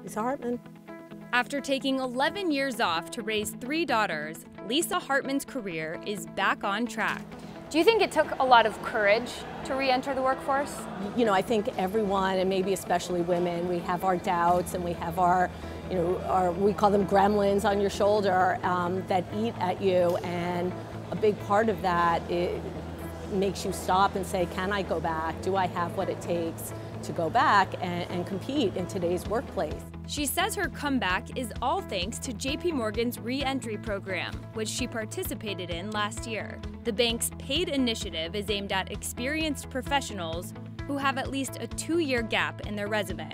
Lisa Hartman. After taking 11 years off to raise 3 daughters, Lisa Hartman's career is back on track. Do you think it took a lot of courage to re-enter the workforce? You know, I think everyone, and maybe especially women, we have our doubts and we have our, we call them gremlins on your shoulder that eat at you, and a big part of that makes you stop and say, can I go back? Do I have what it takes to go back and compete in today's workplace? She says her comeback is all thanks to JP Morgan's re-entry program, which she participated in last year. The bank's paid initiative is aimed at experienced professionals who have at least a 2-year gap in their resume.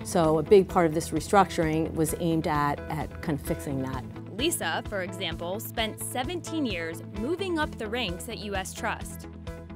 So a big part of this restructuring was aimed at kind of fixing that. Lisa, for example, spent 17 years moving up the ranks at U.S. Trust.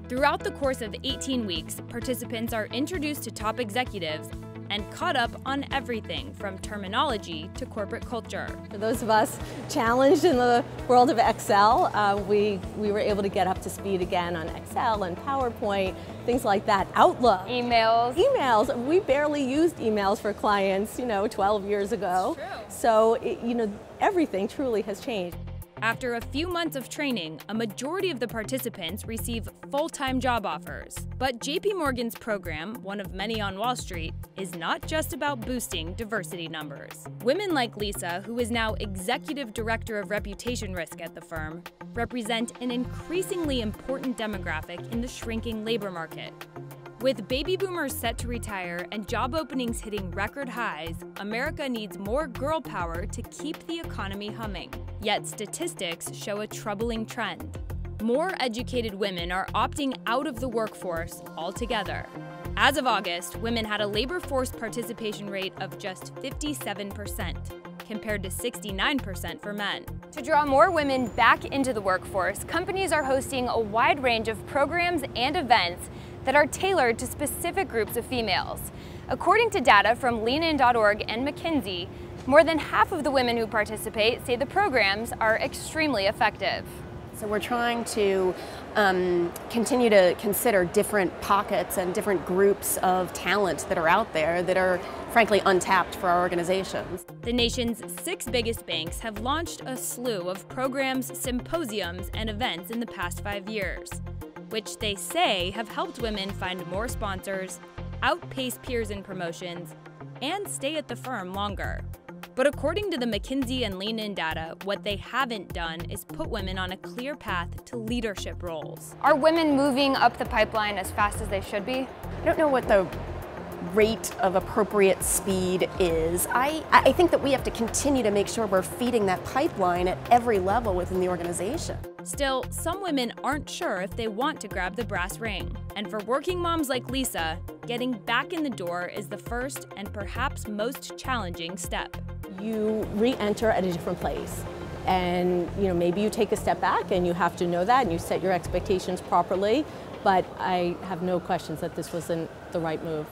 Throughout the course of 18 weeks, participants are introduced to top executives and caught up on everything from terminology to corporate culture. For those of us challenged in the world of Excel, we were able to get up to speed again on Excel and PowerPoint, things like that. Outlook. Emails. Emails. We barely used emails for clients, 12 years ago. That's true. So, everything truly has changed. After a few months of training, a majority of the participants receive full-time job offers. But JP Morgan's program, one of many on Wall Street, is not just about boosting diversity numbers. Women like Lisa, who is now Executive Director of Reputation Risk at the firm, represent an increasingly important demographic in the shrinking labor market. With baby boomers set to retire and job openings hitting record highs, America needs more girl power to keep the economy humming. Yet statistics show a troubling trend. More educated women are opting out of the workforce altogether. As of August, women had a labor force participation rate of just 57%, compared to 69% for men. To draw more women back into the workforce, companies are hosting a wide range of programs and events that are tailored to specific groups of females. According to data from leanin.org and McKinsey, more than half of the women who participate say the programs are extremely effective. So we're trying to continue to consider different pockets and different groups of talent that are out there that are frankly untapped for our organizations. The nation's 6 biggest banks have launched a slew of programs, symposiums, and events in the past 5 years, which they say have helped women find more sponsors, outpace peers in promotions, and stay at the firm longer. But according to the McKinsey and Lean-In data, what they haven't done is put women on a clear path to leadership roles. Are women moving up the pipeline as fast as they should be? I don't know what the rate of appropriate speed is. I think that we have to continue to make sure we're feeding that pipeline at every level within the organization. Still, some women aren't sure if they want to grab the brass ring. And for working moms like Lisa, getting back in the door is the first and perhaps most challenging step. You re-enter at a different place. And maybe you take a step back, and you have to know that, and you set your expectations properly. But I have no questions that this wasn't the right move.